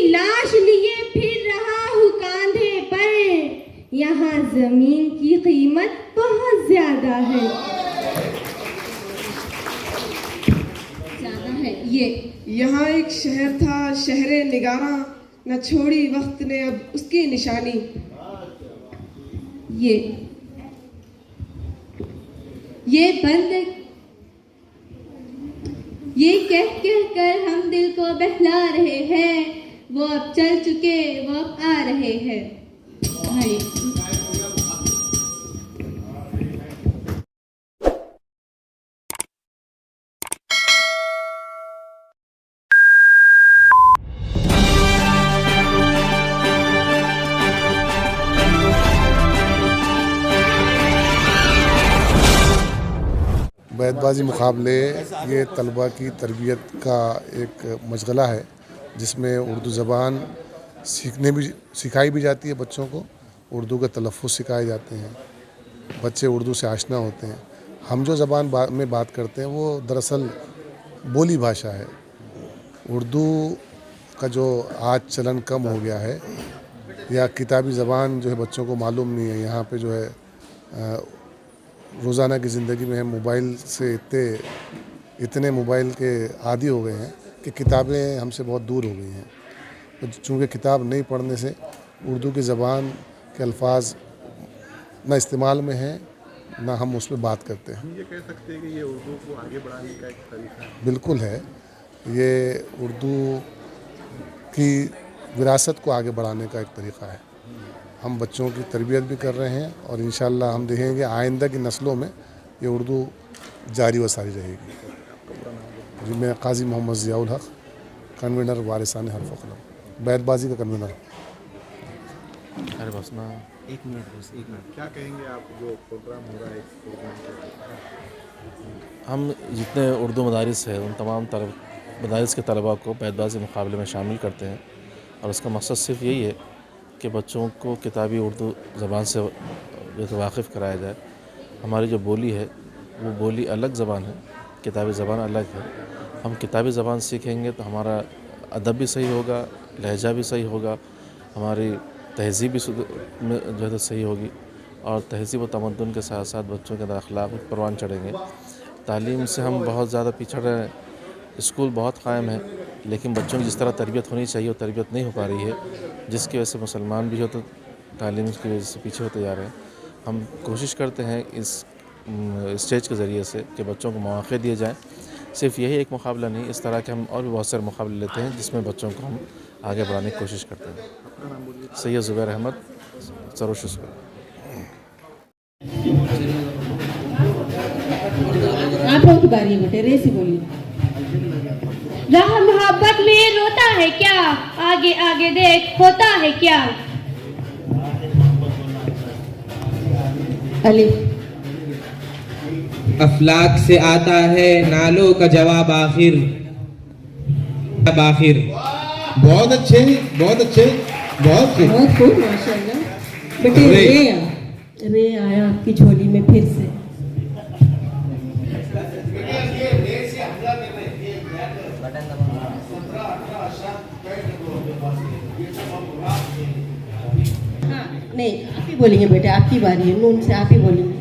लाश लिए फिर रहा हूँ कांधे पर, यहाँ जमीन की कीमत बहुत ज्यादा है। ज्यादा है ये। यहाँ एक शहर था, शहरे निगारा, न छोड़ी वक्त ने अब उसकी निशानी। ये बंद, ये कह कर हम दिल को बहला रहे हैं, वो अब चल चुके, वो अब आ रहे हैं। बैतबाजी मुकाबले ये तलबा की तरबियत का एक मशगला है, जिसमें उर्दू ज़बान सिखाई भी जाती है। बच्चों को उर्दू के तलफ़्फ़ुज़ सिखाए जाते हैं, बच्चे उर्दू से आशना होते हैं। हम जो ज़बान में बात करते हैं वो दरअसल बोली भाषा है। उर्दू का जो आज चलन कम हो गया है, या किताबी ज़बान जो है बच्चों को मालूम नहीं है। यहाँ पे जो है रोज़ाना की ज़िंदगी में हम मोबाइल से इतने मोबाइल के आदी हो गए हैं कि किताबें हमसे बहुत दूर हो गई हैं। तो चूँकि किताब नहीं पढ़ने से उर्दू की ज़बान के अल्फाज ना इस्तेमाल में हैं, ना हम उस पर बात करते हैं। ये कह सकते हैं कि ये उर्दू को आगे बढ़ाने का एक तरीका है। बिल्कुल है, ये उर्दू की विरासत को आगे बढ़ाने का एक तरीका है। हम बच्चों की तरबियत भी कर रहे हैं और इंशाअल्लाह हम देखेंगे आइंदा की नस्लों में ये उर्दू जारी व सारी रहेगी। जी, मैं काजी मोहम्मद ज़ियाउल हक, कन्वीनर वारिसान हर्फ क़लम, बैतबाजी का कन्वीनर। अरे बस ना, एक मिनट क्या कहेंगे आप जो प्रोग्राम हो रहा है इस प्रोग्राम को? हम जितने उर्दू मदारिस है उन तमाम मदारिस के तलबा को बैतबाजी मुकाबले में शामिल करते हैं, और उसका मकसद सिर्फ यही है कि बच्चों को किताबी उर्दू ज़बान से वाक़िफ़ कराया जाए। हमारी जो बोली है वो बोली अलग ज़बान है, किताबी ज़बान अलग है। हम किताबी ज़बान सीखेंगे तो हमारा अदब भी सही होगा, लहजा भी सही होगा, हमारी तहज़ीब भी जो है सही होगी, और तहज़ीब व तमद्दुन के साथ साथ बच्चों के अंदर अखलाक परवान चढ़ेंगे। तालीम से हम बहुत ज़्यादा पिछड़ रहे हैं। स्कूल बहुत कायम है, लेकिन बच्चों की जिस तरह तरबियत होनी चाहिए वो तरबियत नहीं हो पा रही है, जिसकी वजह से मुसलमान भी हो तो तालीम की वजह से पीछे होते जा रहे हैं। हम कोशिश करते हैं इस स्टेज के ज़रिए से कि बच्चों को मौक़े दिए जाएँ। सिर्फ यही एक मुकाबला नहीं, इस तरह के हम और भी बहुत सारे मुकाबले लेते हैं जिसमें बच्चों को हम आगे बढ़ाने की कोशिश करते हैं। सैयद ज़ुबैर अहमद, सरोश। आपकी बारी है बेटे, रेसी बोलिए। राह मोहब्बत में रोता है क्या, आगे आगे देख होता है क्या। अलिफ। अफलाक से आता है नालों का जवाब आखिर। बहुत अच्छे, बहुत अच्छे, बहुत खूब माशाल्लाह। बेटे रे आया आपकी झोली में फिर से। हाँ, नहीं आप ही बोलेंगे बेटे, आपकी बारी है, नून से आप ही बोलेंगे।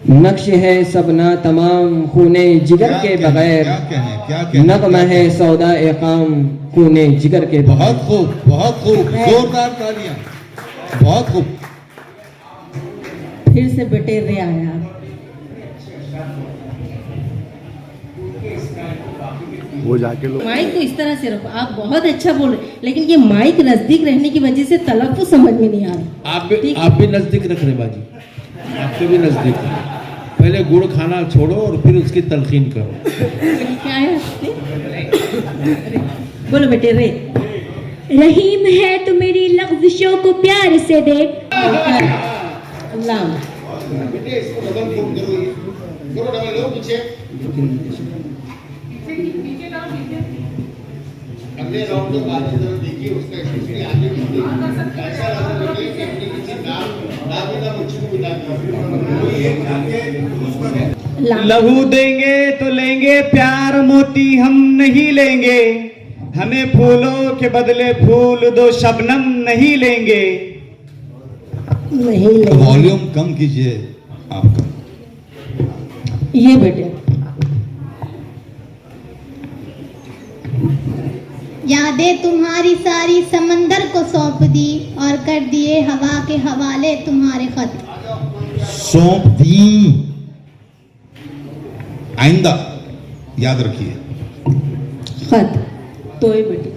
नक्श है सबना तमाम खूने जिगर के बगैर, नग़मा है सौदा ए काम खूने जिगर के। बहुत खूब, बहुत खूब, जोरदार तालियां, बहुत खूब। फिर से बेटे रे आया। वो जाके लोग माइक को इस तरह से रखो। आप बहुत अच्छा बोल रहे, लेकिन ये माइक नजदीक रहने की वजह से तलफ़्फ़ुज़ समझ में नहीं आ रहा। आप भी नजदीक रख रहे बाजी, आपके भी नजदीक। पहले गुड़ खाना छोड़ो और फिर उसकी तलखीन करो। क्या है बोलो बेटे रे। रहीम है तो मेरी लफ्ज़ों को प्यार से देख। अल्लाह अगले राउंड के बाद जरा देखिए उसका एक्चुअली आगे ऐसा लग रहा है कि किसी नाम ना मुझको मिला लहू देंगे तो लेंगे प्यार मोती हम नहीं लेंगे, हमें फूलों के बदले फूल दो शबनम नहीं लेंगे। नहीं लेंगे। वॉल्यूम कम कीजिए आपका। ये बेटे यादें तुम्हारी सारी समंदर को सौंप दी और कर दिए हवा के हवाले तुम्हारे खत। सौंप दी, आइंदा याद रखिए। खत तो ये बेटे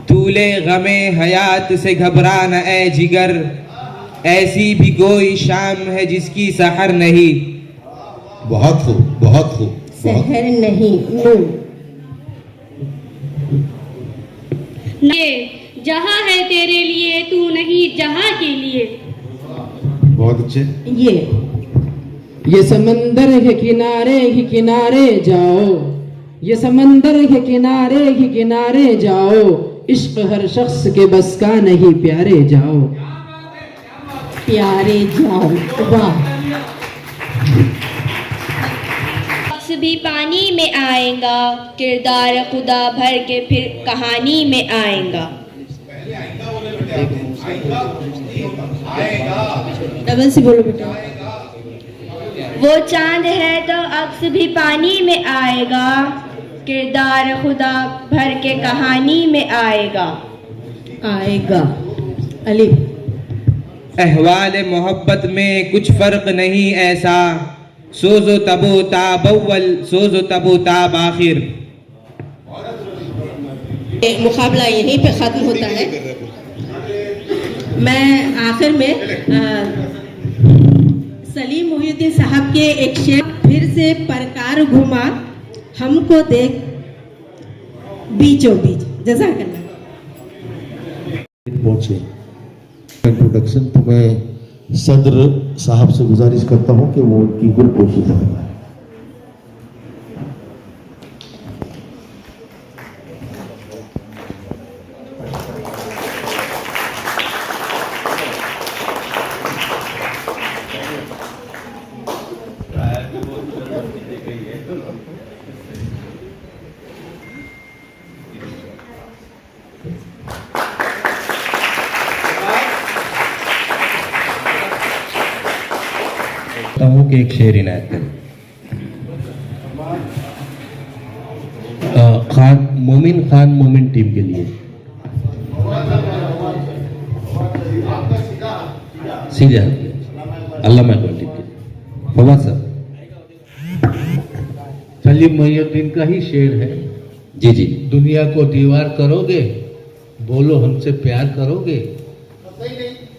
तूले गमे हयात से घबरा न ए जिगर, ऐसी भी कोई शाम है जिसकी सहर नहीं। बहुत खूब, बहुत खूब। शहर नहीं नूर। ये जहाँ है तेरे लिए तू नहीं जहाँ के लिए। बहुत अच्छे। ये समंदर के किनारे ही किनारे जाओ, ये समंदर के किनारे ही किनारे जाओ, इश्क हर शख्स के बस का नहीं प्यारे जाओ। प्यारे जाओ। वाह। अक्स भी पानी में आएगा, किरदार खुदा भर के फिर कहानी में आएगा। डबल से बोलो बेटा। वो चांद है तो अक्स भी पानी में आएगा, किरदार खुदा भर के कहानी में आएगा। आएगा। अली अहवाल मोहब्बत में कुछ फर्क नहीं ऐसा, सोजो तबो ताब अव्वल सोजो तबो ताब आखिर। मुकाबला यहीं पे खत्म होता है। मैं आखिर में सलीम मोहिउद्दीन साहब के एक शेर फिर से परकार घुमा, हमको देख बीचों बीच। जज़ाकल्लाह। पहुंचे इंट्रोडक्शन, तो मैं सदर साहब से गुजारिश करता हूं कि वो उनकी गुलपोशी करें। कि एक शेर इनायत करें। मोमिन खान मोमिन टीम के लिए सीधे अल्लामा टीम के लिए फवाद साहब। सलीम मोहिउद्दीन का ही शेर है। जी जी। दुनिया को दीवार करोगे, बोलो हमसे प्यार करोगे,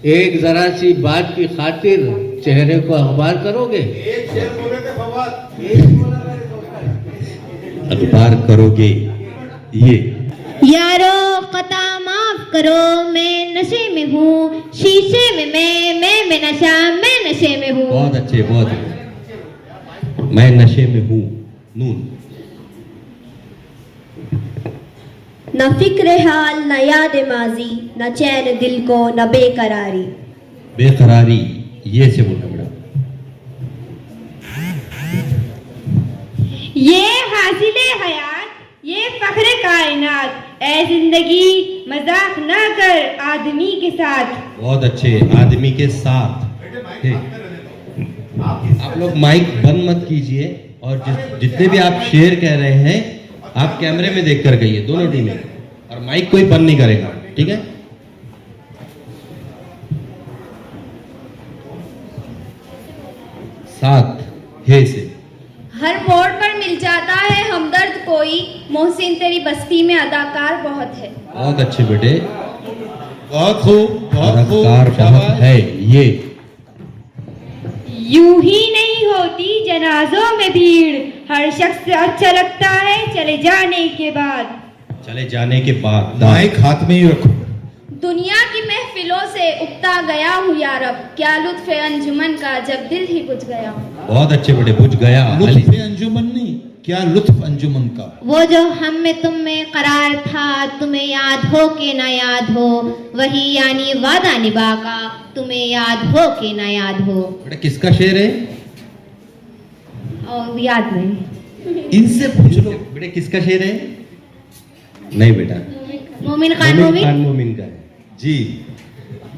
एक जरा सी बात की खातिर चेहरे को अखबार करोगे। अखबार करोगे। ये यारो कता माफ करो, मैं नशे में हूँ, शीशे में मैं नशा, मैं नशे में हूँ। बहुत अच्छे, बहुत अच्छे। मैं नशे में हूँ। नून। न फिक्र हाल न याद माजी, न चैन दिल को न बेकरारी। बेकरारी ये से बोलना पड़ा। ये हासिले हयात, ये फख्रे कायनात, ऐ जिंदगी मजाक न कर आदमी के साथ। बहुत अच्छे। आदमी के साथ। आप लोग माइक बंद मत कीजिए और जितने भी आप शेर कह रहे हैं आप कैमरे में देखकर कहिए, दोनों टीमें, और माइक कोई बंद नहीं करेगा, ठीक है। साथ हे से हर मोड़ पर मिल जाता है हमदर्द कोई, मोहसिन तेरी बस्ती में अदाकार बहुत है। बहुत अच्छे बेटे, बहुत खूब, बहुत खूब। अदाकार बहुत है। ये यूं ही नहीं होती जनाजों में भीड़, हर शख्स अच्छा लगता है चले जाने के बाद। चले जाने के बाद माइक हाथ में ही रखो। दुनिया की महफिलों से उगता गया हूँ यारब, क्या लुत्फ अंजुमन का जब दिल ही बुझ गया। बहुत अच्छे बेटे, बुझ गया। लुत्फ अंजुमन नहीं, क्या लुत्फ अंजुमन का। वो जो हम में तुम में करार था, तुम्हें याद हो कि ना याद हो, वही यानी वादा निभा का तुम्हें याद हो कि ना याद हो। बेटा किसका शेर है? और याद नहीं। इनसे पूछ लो बेटा किसका शेर है? नहीं बेटा, मोमिन खान मोमिन का है जी।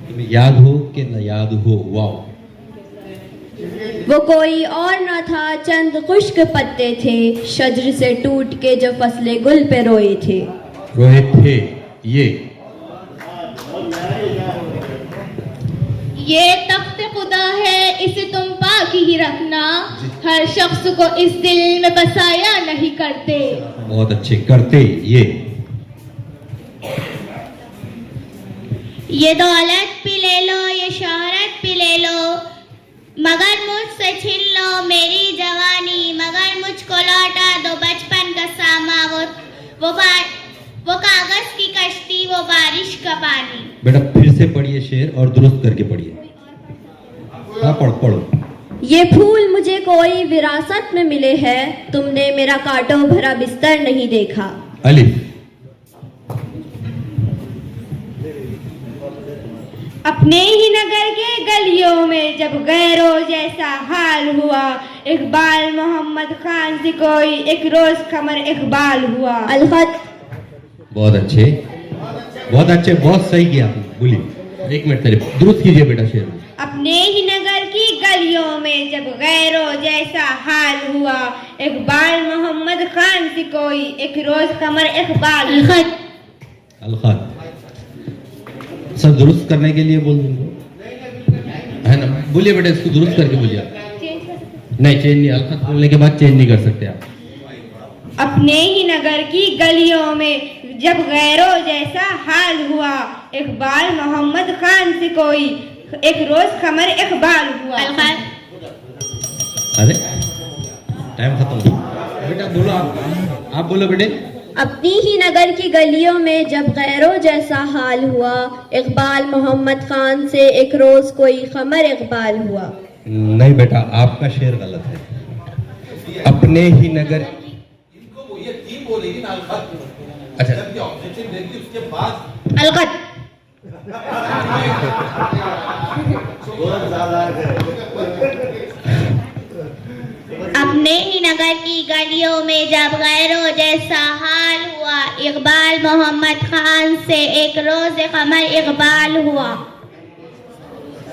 तुम्हें याद हो कि ना याद हो। वाह। वो कोई और न था, चंद खुश्क पत्ते थे, शजर से टूट के जो फसले गुल पे रोए थे। रोए थे ये तख्त खुदा है, इसे तुम पाक ही रखना, हर शख्स को इस दिल में बसाया नहीं करते। बहुत अच्छे करते। ये दौलत भी ले लो, ये शोहरत भी ले लो, मगर मुझसे छीन लो मेरी जवानी, मगर मुझको लौटा दो बचपन का सामा, वो कागज की कश्ती, वो बारिश का पानी। बेटा फिर से पढ़िए शेर और दुरुस्त करके पढ़िए। हाँ पढ़ो। ये फूल मुझे कोई विरासत में मिले हैं, तुमने मेरा कांटों भरा बिस्तर नहीं देखा। अलिफ। अपने ही नगर के गलियों में जब गैरों जैसा हाल हुआ, इकबाल मोहम्मद खान से कोई एक रोज कमर इकबाल हुआ। अलखत। बहुत अच्छे, बहुत सही किया आपने। बोलिए 1 मिनट तेरे दुरुस्त कीजिए बेटा शेर। अपने ही नगर की गलियों में जब गैरों जैसा हाल हुआ, इकबाल मोहम्मद खान से कोई एक रोज कमर इकबाल। अलखत सब दुरुस्त करने के लिए बोल दूंगा है ना। बोलिए बेटा इसको दुरुस्त करके बोलिए। नहीं चेंज नहीं, अलखत बोलने के बाद चेंज नहीं कर सकते आप। अपने ही नगर की गलियों में जब गैरों जैसा हाल हुआ, इकबाल मोहम्मद खान से कोई एक रोज कमर इकबाल हुआ। अरे टाइम खत्म हो बेटा। बोलो आप बोलो बेटे। अपनी ही नगर की गलियों में जब गैरों जैसा हाल हुआ, इकबाल मोहम्मद खान से एक रोज कोई कमर इकबाल हुआ। नहीं बेटा आपका शेर गलत है। अपने ही नगर अच्छा अलगत। अपने ही नगर की गलियों में जब गैरों जैसा हाल हुआ, इकबाल मोहम्मद खान से एक रोज कमर इकबाल हुआ।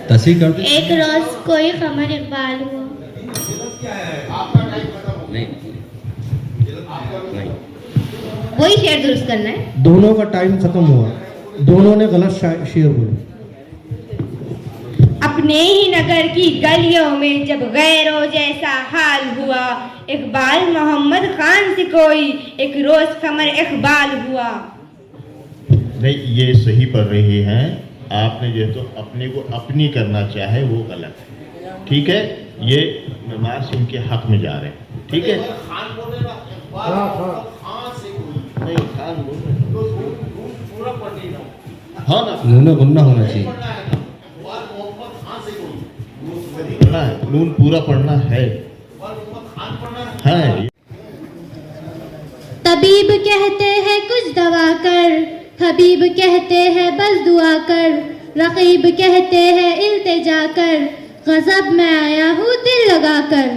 तस्वीर कर दे। एक रोज कोई कमर इकबाल हुआ। नहीं वही शेर दुरुस्त करना है। दोनों का टाइम खत्म हुआ, दोनों ने गलत शेर बोला। अपने ही नगर की गलियों में जब गैरों जैसा हाल हुआ, इकबाल मोहम्मद खान से कोई एक रोज कमर इकबाल हुआ। नहीं ये सही पढ़ रही हैं, आपने जो तो अपने को अपनी करना चाहे वो गलत है। ठीक है, ये मेमार से उनके हक में जा रहे हैं। ठीक है, नहीं खान बोल हाँ ना, नून गुन्ना होना चाहिए। पढ़ना है, नून पूरा पढ़ना है। तबीब कहते हैं कुछ दवा कर, हबीब कहते हैं बस दुआ कर, रकीब कहते हैं इल्तिजा कर, गजब में आया हूँ दिल लगा कर।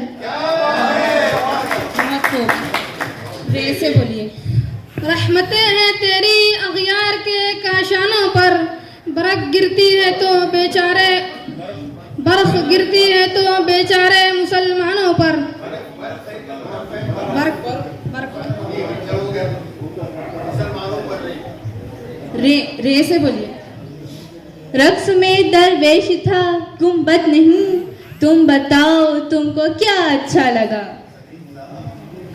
रे से बोलिए। रहमतें हैं तेरी अगियार के काशानों पर, बरख गिरती है तो बेचारे बर्फ गिरती है तो बेचारे मुसलमानों पर। रे से बोलिए। रक्स में दरवेश था गुम्बद नहीं, तुम बताओ तुमको क्या अच्छा लगा।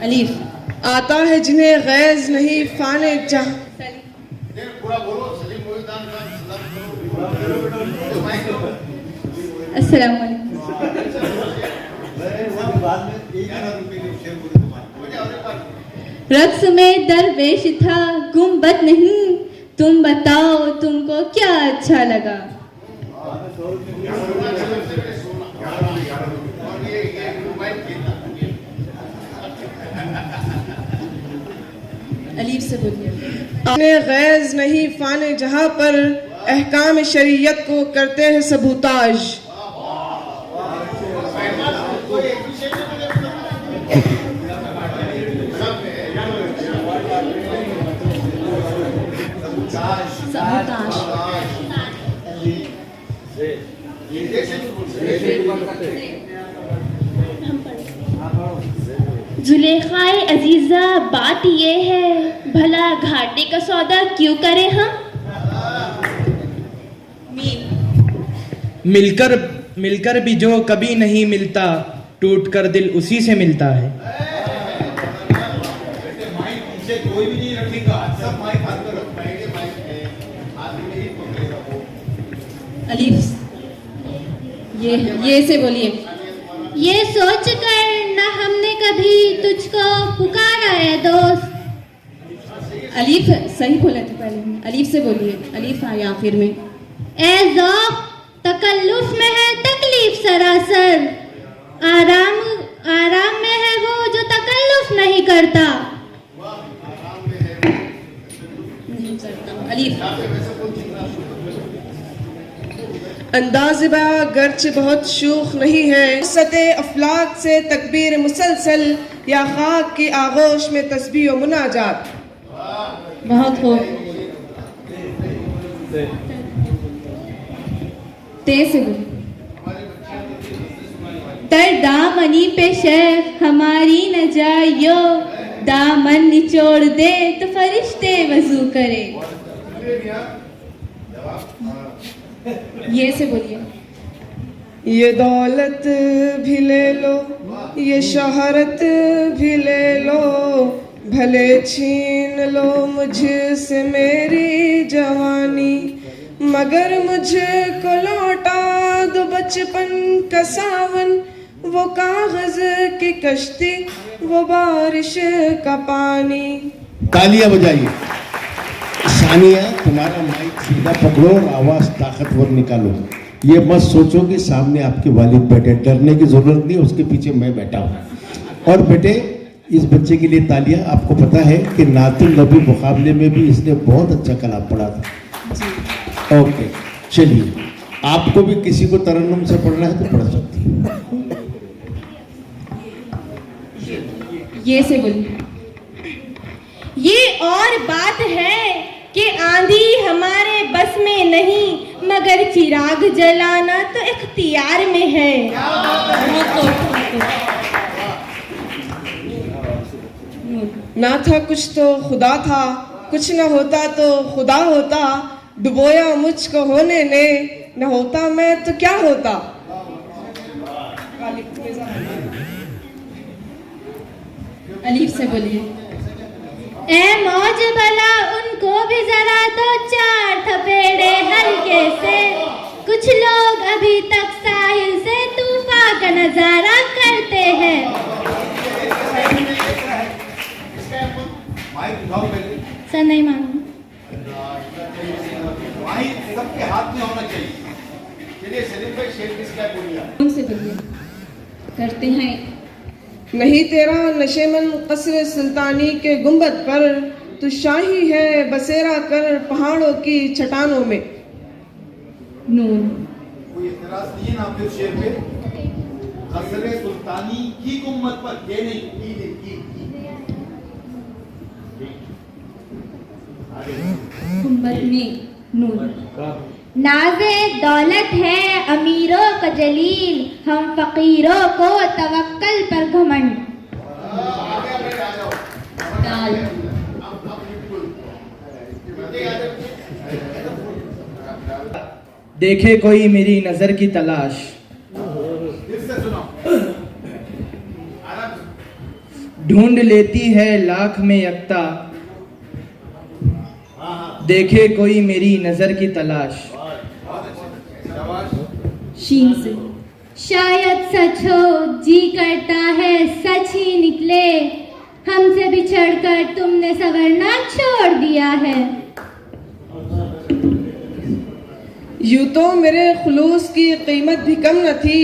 अलीफ। आता है जिन्हें गैज नहीं फाने चाह। अस्सलाम वालेकुम। रक्स में दरवेश था गुम्बद नहीं, तुम बताओ तुमको क्या अच्छा लगा। अलीफ से बोलिए। अपने गैज नहीं फाने जहां पर, अहकाम शरीयत को करते हैं सबूताज। जुलेखाए अजीजा, बात ये है, भला घाटे का सौदा क्यों करें हम? मिलकर भी जो कभी नहीं मिलता, टूट कर दिल उसी से मिलता है। अलीफ, ये से बोलिए। ये सोच कर न हमने कभी तुझको पुकारा है दोस्त। अलीफ सही बोला था पहले, अलीफ से बोलिए। अलीफ आए आखिर में। ए ज़ौक़, तकल्लुफ में है तकलीफ सरासर, आराम में है वो जो तकल्लुफ नहीं करता। अलीफ अंदाज़ बया गर्च बहुत शूख नहीं है, सते अफलाक से तकबीर मुसलसल या खाक की आगोश में तस्बीह व मुनाजात। बहुत खूब। तेज से बोलिए। तर दामनी पे शेख हमारी न जाइयो, दामन निचोड़ दे तो फरिश्ते वजू करे। ये से बोलिए। ये दौलत भी ले लो, ये शोहरत भी ले लो, भले छीन लो मुझसे मेरी जवानी, मगर मुझको लौटा दो बचपन का सावन, वो कागज की कश्ती, वो बारिश का पानी। तालियां बजाइए। सानिया, तुम्हारा माइक सीधा पकड़ो और आवाज ताकतवर निकालो। ये मत सोचो कि सामने आपके वालिद बैठे, डरने की जरूरत नहीं, उसके पीछे मैं बैठा हूँ। और बेटे, इस बच्चे के लिए तालियां। आपको पता है कि नातुल नबी मुकाबले में भी इसने बहुत अच्छा कलाम पढ़ा था। ओके, चलिए, आपको भी किसी को तरन्नुम से पढ़ना है तो पढ़ सकती है। ये से बोलिए। ये और बात है कि आंधी हमारे बस में नहीं, मगर चिराग जलाना तो इख्तियार में है। ना था कुछ तो खुदा था, कुछ न होता तो खुदा होता, डुबोया मुझको होने ने, न होता मैं तो क्या होता। अलीफ से बोलिए। ए मौज भला उनको भी जरा दो चार थपेड़े हल्के से, कुछ लोग अभी तक साहिल से तूफान का नजारा करते हैं। सर नहीं मालूम। सबके हाथ में होना चाहिए। चलिए सलीम भाई, शेर किसका बोलिए? उनसे बोलिए। करते हैं। नहीं तेरा नशेमन कसर सुल्तानी के गुंबद पर, तू शाही है बसेरा कर पहाड़ों की चट्टानों में। नूर। कोई इतराज नहीं है ना आपके शेर पे? कसर सुल्तानी की गुंबद पर, ये नहीं की। गुंबद में नूर। नाज़े दौलत है अमीरों का जलील, हम फकीरों को तवक्कल पर घमंड। देखे कोई मेरी नजर की तलाश, ढूंढ लेती है लाख में यकता, देखे कोई मेरी नजर की तलाश। शीन से। शायद सच हो, जी करता है सच ही निकले, हमसे बिछड़कर तुमने सवरना छोड़ दिया है। यूं तो मेरे खुलूस की कीमत भी कम न थी,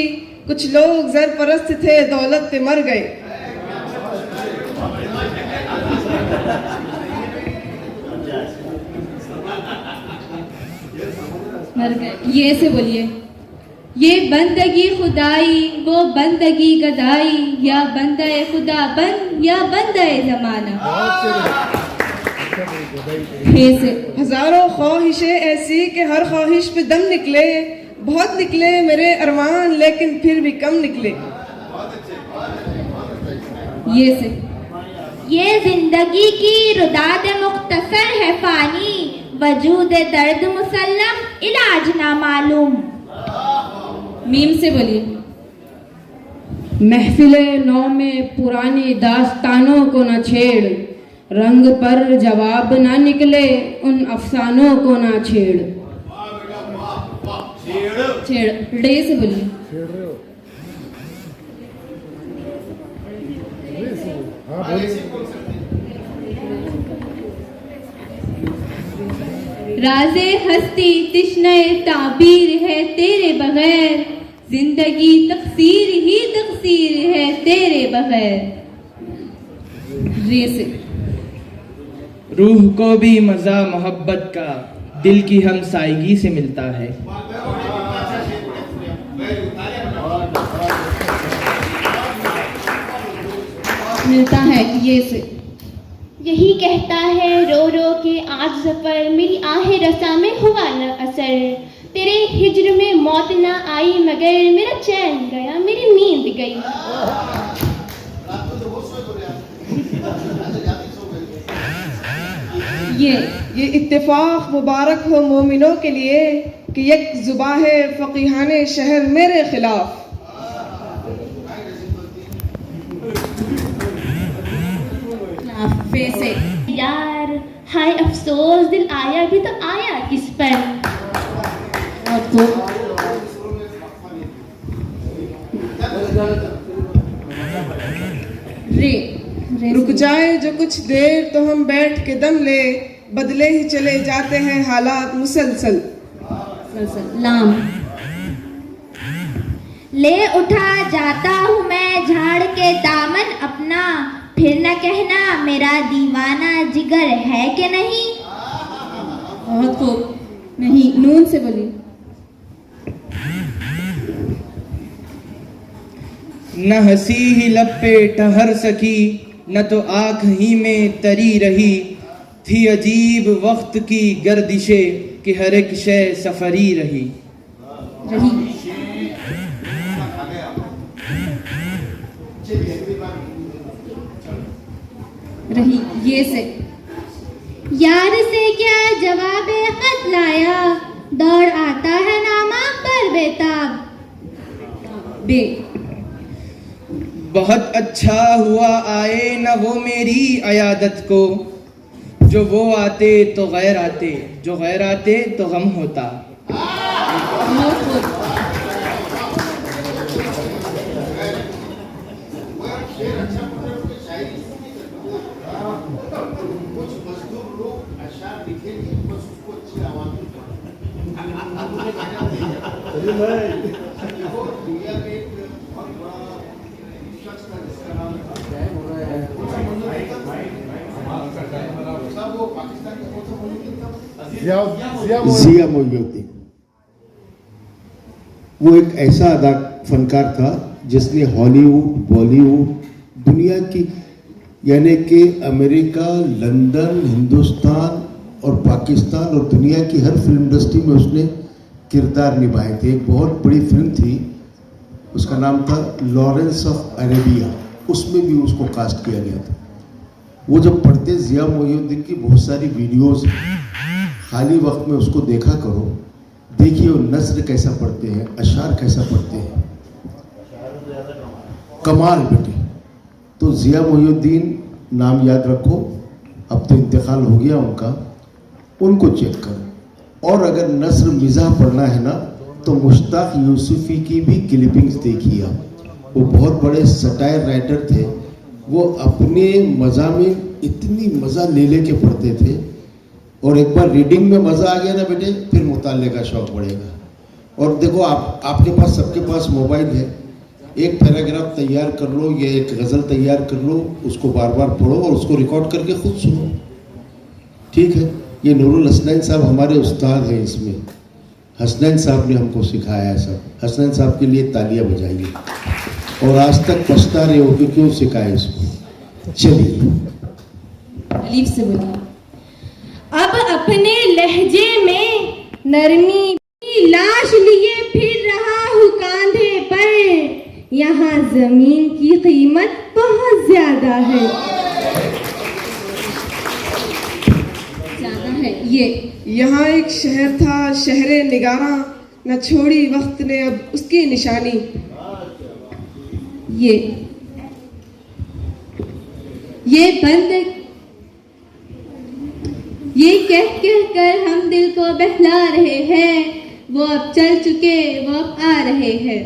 कुछ लोग जर परस्त थे दौलत पे मर गए। मर गए। ये से बोलिए। ये बंदगी खुदाई वो बंदगी गदाई, या बंदे खुदा बन या बंदे जमाना। हे से। हजारों ख्वाहिशें ऐसी कि हर ख्वाहिश पे दम निकले, बहुत निकले मेरे अरमान लेकिन फिर भी कम निकले। ये से। ये जिंदगी की रुदाद मुख्तसर है फानी, वजूद दर्द मुसल्लम इलाज ना मालूम। मीम से बोलिए। महफिले नौ में पुरानी दास्तानों को न छेड़, रंग पर जवाब ना निकले उन अफसानों को ना छेड़। छेड़। डे से बोलिए। राज़े हस्ती तिश्ने ताबीर है तेरे बगैर, जिंदगी तकसीर ही तकसीर है तेरे बगैर। रे से। रूह को भी मज़ा मोहब्बत का दिल की हमसायगी से मिलता है। मिलता है। ये से। यही कहता है रो रो के आज जफर, मेरी आहे रसा में हुआ न असर। तेरे हिज्र में मौत न आई मगर मेरा चैन गया मेरी नींद गई। ये इत्तेफाक मुबारक हो मोमिनों के लिए कि एक जुबा है फकीहाने शहर मेरे खिलाफ। से। यार हाय अफसोस दिल आया भी तो आया किस पर। रे। रुक जाए जो कुछ देर तो हम बैठ के दम ले, बदले ही चले जाते हैं हालात मुसलसल। लाम। ले उठा जाता हूँ मैं झाड़ के दामन अपना, फिर न कहना मेरा दीवाना जिगर है कि नहीं। बहुत खूब। नहीं। नून से बोली। न हंसी ही लब पे ठहर सकी, न तो आँख ही में तरी रही, थी अजीब वक्त की गर्दिशें कि हर एक शय सफरी रही। रही। ये से। यार से क्या जवाब खत लाया, दौड़ आता है नामा पर बेताब। बे। बहुत अच्छा हुआ आए न वो मेरी अयादत को, जो वो आते तो गैर आते, जो गैर आते तो गम होता। जिया मोहयुद्दीन वो एक ऐसा फनकार था जिसने हॉलीवुड, बॉलीवुड, दुनिया की यानी कि अमेरिका, लंदन, हिंदुस्तान और पाकिस्तान और दुनिया की हर फिल्म इंडस्ट्री में उसने किरदार निभाए थे। एक बहुत बड़ी फिल्म थी, उसका नाम था लॉरेंस ऑफ अरेबिया, उसमें भी उसको कास्ट किया गया था। वो जब पढ़ते जिया मोहयुद्दीन की बहुत सारी वीडियोस, खाली वक्त में उसको देखा करो, देखिए वो नस्र कैसा पढ़ते हैं, अशार कैसा पढ़ते हैं, कमाल बेटे। तो जिया मोहयुद्दीन नाम याद रखो, अब तो इंतकाल हो गया उनका, उनको चेक करो। और अगर नस्र मिज़ाह पढ़ना है ना तो मुश्ताक यूसुफी की भी क्लिपिंग्स देखिए आप। वो बहुत बड़े सटायर राइटर थे, वो अपने मज़ामिन इतनी मज़ा ले लेके पढ़ते थे। और एक बार रीडिंग में मज़ा आ गया ना बेटे, फिर मुताले का शौक़ बढ़ेगा। और देखो आपके पास, सबके पास मोबाइल है, एक पैराग्राफ तैयार कर लो या एक गज़ल तैयार कर लो, उसको बार बार पढ़ो और उसको रिकॉर्ड करके खुद सुनो, ठीक है। ये नूरुल हसनैन साहब हमारे उस्ताद हैं इसमें, हसनैन साहब ने हमको सिखाया है सब। हसनैन साहब के लिए तालियां बजाइए। और आज तक पछता रहे हो कि क्यों सिखाए इसको। चलिए अलीफ से बोलिए। अब अपने लहजे में नरमी की लाश लिए फिर रहा हूँ कांधे पर, यहाँ जमीन की कीमत बहुत ज्यादा है। ज्यादा है ये। यहाँ एक शहर था शहरे निगारा, न छोड़ी वक्त ने अब उसकी निशानी। ये बंद ये कह कर हम दिल को बहला रहे हैं, वो अब चल चुके वो अब आ रहे हैं।